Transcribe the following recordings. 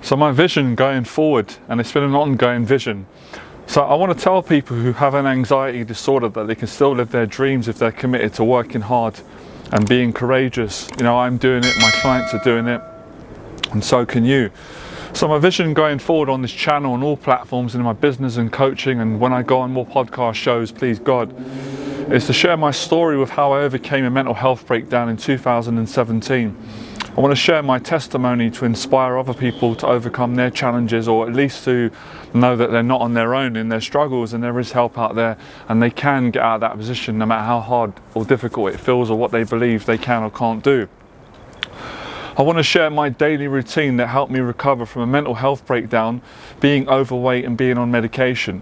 So my vision going forward, and it's been an ongoing vision. So I want to tell people who have an anxiety disorder that they can still live their dreams if they're committed to working hard and being courageous. You know, I'm doing it, my clients are doing it, and so can you. So my vision going forward on this channel, on all platforms, in my business and coaching, and when I go on more podcast shows, please God, is to share my story with how I overcame a mental health breakdown in 2017. I want to share my testimony to inspire other people to overcome their challenges, or at least to know that they're not on their own in their struggles, and there is help out there, and they can get out of that position no matter how hard or difficult it feels or what they believe they can or can't do. I want to share my daily routine that helped me recover from a mental health breakdown, being overweight and being on medication.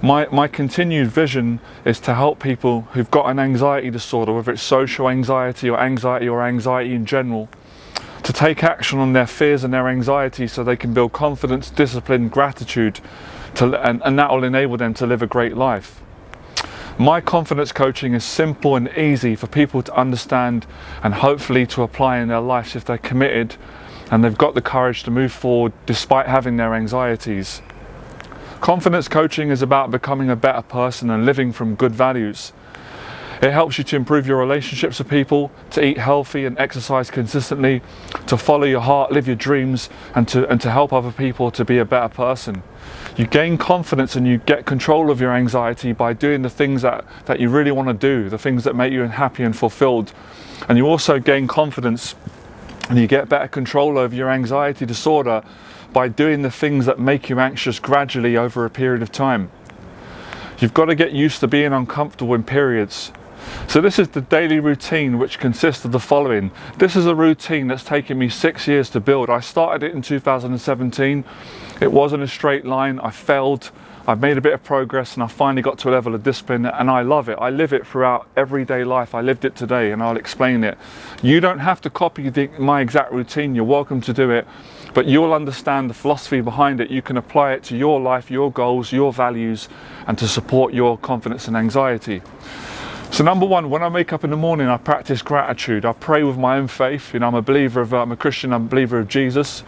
My continued vision is to help people who've got an anxiety disorder, whether it's social anxiety or anxiety in general, to take action on their fears and their anxiety so they can build confidence, discipline, gratitude, and that will enable them to live a great life. My confidence coaching is simple and easy for people to understand and hopefully to apply in their lives if they're committed and they've got the courage to move forward despite having their anxieties. Confidence coaching is about becoming a better person and living from good values. It helps you to improve your relationships with people, to eat healthy and exercise consistently, to follow your heart, live your dreams, and to help other people to be a better person. You gain confidence and you get control of your anxiety by doing the things that you really want to do, the things that make you happy and fulfilled. And you also gain confidence and you get better control over your anxiety disorder by doing the things that make you anxious gradually over a period of time. You've got to get used to being uncomfortable in periods. So this is the daily routine, which consists of the following. This is a routine that's taken me 6 years to build. I started it in 2017. It wasn't a straight line. I failed. I've made a bit of progress and I finally got to a level of discipline, and I love it. I live it throughout everyday life. I lived it today and I'll explain it. You don't have to copy my exact routine. You're welcome to do it, but you'll understand the philosophy behind it. You can apply it to your life, your goals, your values, and to support your confidence and anxiety. So number one, when I wake up in the morning, I practice gratitude. I pray with my own faith. You know, I'm a Christian, I'm a believer of Jesus.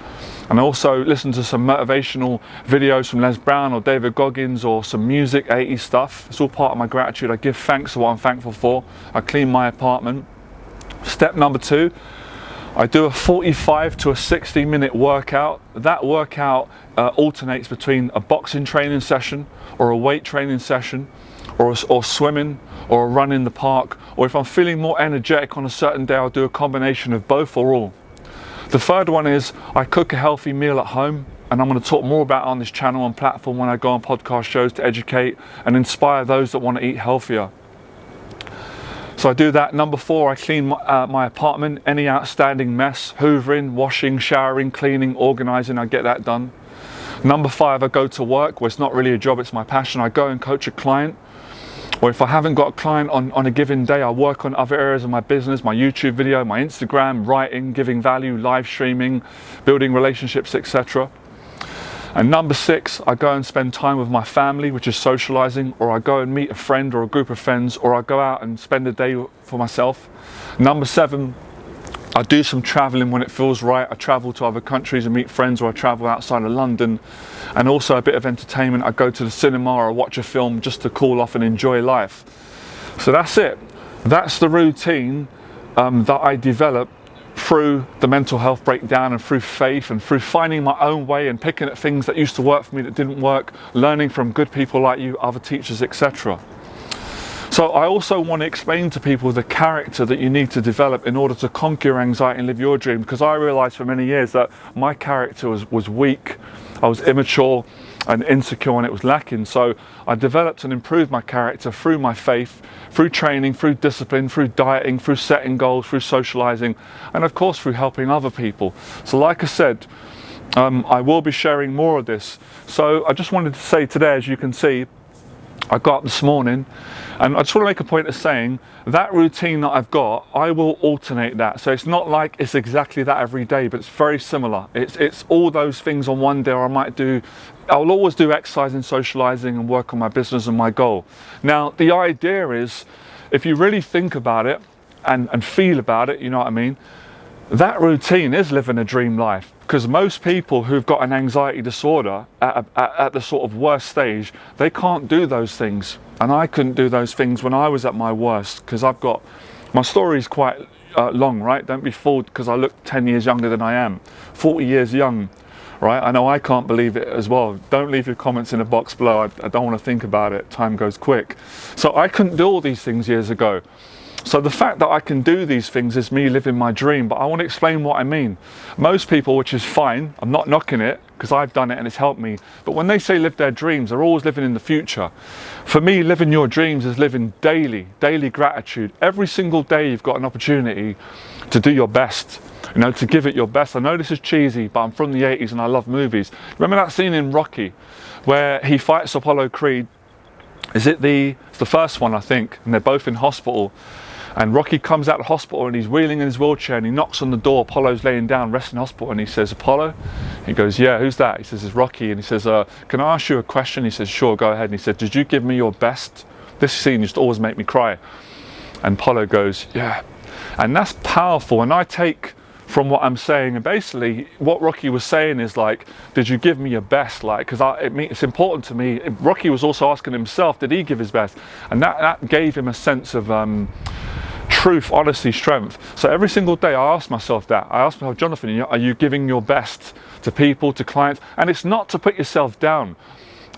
And I also listen to some motivational videos from Les Brown or David Goggins, or some music, 80s stuff. It's all part of my gratitude. I give thanks for what I'm thankful for. I clean my apartment. Step number two, I do a 45 to a 60-minute workout. That workout alternates between a boxing training session or a weight training session, or swimming, or a run in the park, or if I'm feeling more energetic on a certain day, I'll do a combination of both or all. The third one is I cook a healthy meal at home, and I'm going to talk more about it on this channel and platform when I go on podcast shows to educate and inspire those that want to eat healthier. So I do that. Number four, I clean my apartment, any outstanding mess, hoovering, washing, showering, cleaning, organising, I get that done. Number five, I go to work. Well, it's not really a job, it's my passion. I go and coach a client. Or if I haven't got a client on a given day, I work on other areas of my business, my YouTube video, my Instagram, writing, giving value, live streaming, building relationships, etc. And number six, I go and spend time with my family, which is socializing, or I go and meet a friend or a group of friends, or I go out and spend a day for myself. Number seven, I do some traveling when it feels right. I travel to other countries and meet friends, or I travel outside of London. And also a bit of entertainment. I go to the cinema or watch a film just to cool off and enjoy life. So that's it. That's the routine that I developed through the mental health breakdown, and through faith, and through finding my own way and picking at things that used to work for me that didn't work, learning from good people like you, other teachers, etc. So I also want to explain to people the character that you need to develop in order to conquer your anxiety and live your dream, because I realized for many years that my character was weak, I was immature and insecure, and it was lacking. So I developed and improved my character through my faith, through training, through discipline, through dieting, through setting goals, through socializing, and of course through helping other people. So like I said, I will be sharing more of this. So I just wanted to say today, as you can see, I got up this morning, and I just want to make a point of saying that routine that I've got, I will alternate that. So it's not like it's exactly that every day, but it's very similar. It's all those things on one day, or I'll always do exercise and socializing and work on my business and my goal. Now, the idea is, if you really think about it and feel about it, you know what I mean, that routine is living a dream life. because most people who've got an anxiety disorder at the sort of worst stage, they can't do those things. And I couldn't do those things when I was at my worst, because my story's quite long, right? Don't be fooled because I look 10 years younger than I am, 40 years young, right? I know I can't believe it as well. Don't leave your comments in the box below. I don't want to think about it. Time goes quick. So I couldn't do all these things years ago. So the fact that I can do these things is me living my dream, but I want to explain what I mean. Most people, which is fine, I'm not knocking it because I've done it and it's helped me, but when they say live their dreams, they're always living in the future. For me, living your dreams is living daily gratitude. Every single day you've got an opportunity to do your best, you know, to give it your best. I know this is cheesy, but I'm from the 80s and I love movies. Remember that scene in Rocky where he fights Apollo Creed? It's the first one, I think, and they're both in hospital. And Rocky comes out of the hospital and he's wheeling in his wheelchair and he knocks on the door. Apollo's laying down, resting in the hospital, and he says, "Apollo?" He goes, "Yeah, who's that?" He says, "It's Rocky." And he says, "Can I ask you a question?" He says, "Sure, go ahead." And he said, "Did you give me your best?" This scene used to always make me cry. And Apollo goes, "Yeah." And that's powerful. And I take from what I'm saying, and basically what Rocky was saying is like, did you give me your best? Like, because it's important to me. Rocky was also asking himself, did he give his best? And that gave him a sense of truth, honesty, strength. So every single day I ask myself that. I ask myself, Jonathan, are you giving your best to people, to clients? And it's not to put yourself down.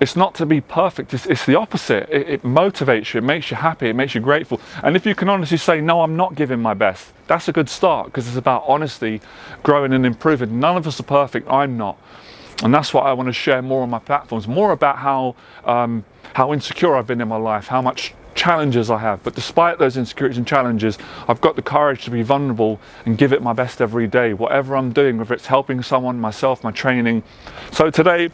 It's not to be perfect. It's the opposite. It motivates you. It makes you happy. It makes you grateful. And if you can honestly say, no, I'm not giving my best, that's a good start, because it's about honesty, growing and improving. None of us are perfect. I'm not. And that's what I want to share more on my platforms, more about how insecure I've been in my life, how much challenges I have. But despite those insecurities and challenges, I've got the courage to be vulnerable and give it my best every day, whatever I'm doing, whether it's helping someone, myself, my training. So today,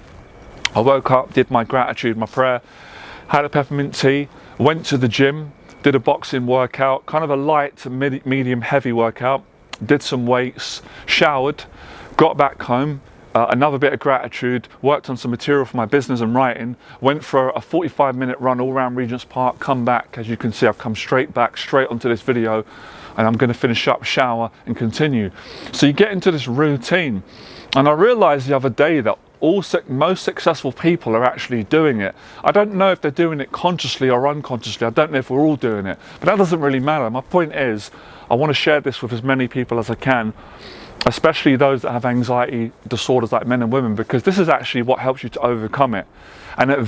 I woke up, did my gratitude, my prayer, had a peppermint tea, went to the gym, did a boxing workout, kind of a light to medium heavy workout, did some weights, showered, got back home, another bit of gratitude, worked on some material for my business and writing, went for a 45-minute run all around Regent's Park, come back. As you can see, I've come straight back, straight onto this video, and I'm going to finish up, shower, and continue. So you get into this routine. And I realized the other day that most successful people are actually doing it. I don't know if they're doing it consciously or unconsciously. I don't know if we're all doing it, but that doesn't really matter. My point is, I want to share this with as many people as I can, especially those that have anxiety disorders like men and women, because this is actually what helps you to overcome it. And at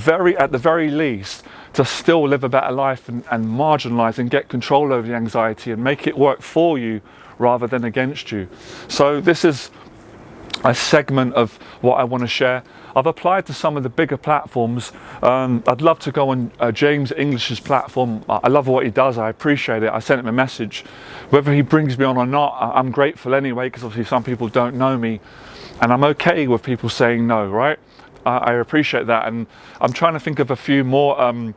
the very least, to still live a better life and marginalize and get control over the anxiety and make it work for you rather than against you. So this is a segment of what I want to share. I've applied to some of the bigger platforms. I'd love to go on James English's platform. I love what he does. I appreciate it. I sent him a message. Whether he brings me on or not, I'm grateful anyway, because obviously some people don't know me, and I'm okay with people saying no, right? I appreciate that, and I'm trying to think of a few more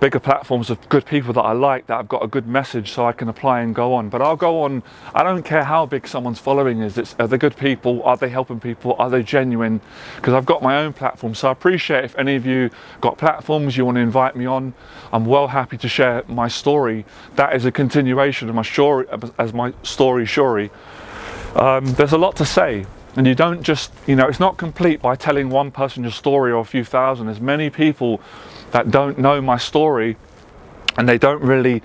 bigger platforms of good people that I like, that have got a good message, so I can apply and go on. But I'll go on. I don't care how big someone's following is. Are they good people? Are they helping people? Are they genuine? Because I've got my own platform. So I appreciate if any of you got platforms you want to invite me on. I'm well happy to share my story. That is a continuation of my story, as my story, Shuri. There's a lot to say. And you don't just, it's not complete by telling one person your story or a few thousand. There's many people that don't know my story and they don't really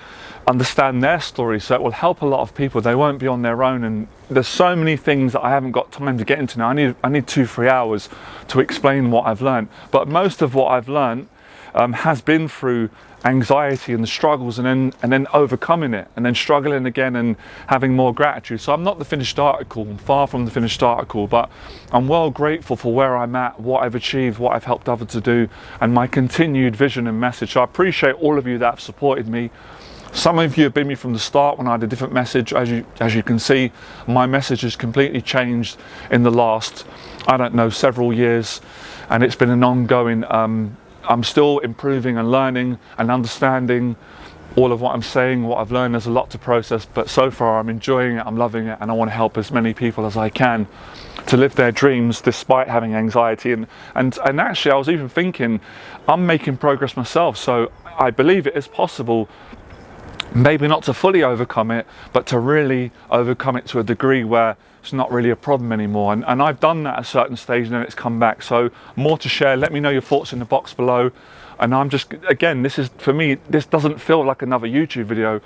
understand their story. So it will help a lot of people. They won't be on their own. And there's so many things that I haven't got time to get into now. I need 2-3 hours to explain what I've learned. But most of what I've learned has been through anxiety and the struggles, and then overcoming it, and then struggling again and having more gratitude. So I'm not the finished article. I'm far from the finished article, but I'm well grateful for where I'm at, what I've achieved, what I've helped others to do, and my continued vision and message. So I appreciate all of you that have supported me. Some of you have been with me from the start when I had a different message. As you can see, my message has completely changed in the last, several years, and it's been an ongoing I'm still improving and learning and understanding all of what I'm saying, what I've learned. There's a lot to process, but so far I'm enjoying it, I'm loving it, and I want to help as many people as I can to live their dreams despite having anxiety. And actually, I was even thinking, I'm making progress myself, so I believe it is possible maybe not to fully overcome it, but to really overcome it to a degree where it's not really a problem anymore. And I've done that at a certain stage and then it's come back. So more to share. Let me know your thoughts in the box below. And I'm just, again, this is, for me, this doesn't feel like another YouTube video.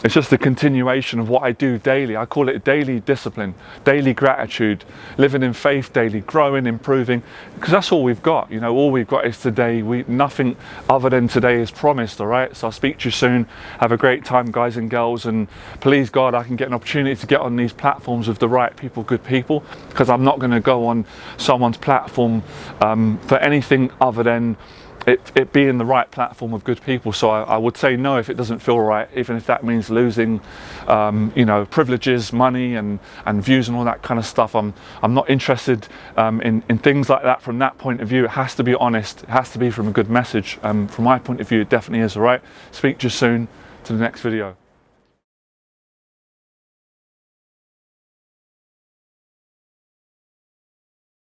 It's just a continuation of what I do daily. I call it daily discipline, daily gratitude, living in faith daily, growing, improving, because that's all we've got. You know, all we've got is today. Nothing other than today is promised, all right? So I'll speak to you soon. Have a great time, guys and girls, and please God, I can get an opportunity to get on these platforms with the right people, good people, because I'm not going to go on someone's platform for anything other than it being the right platform of good people. So I would say no if it doesn't feel right, even if that means losing you know, privileges, money and views and all that kind of stuff. I'm not interested in things like that from that point of view. It has to be honest, it has to be from a good message. From my point of view, it definitely is. All right, speak to you soon, to the next video.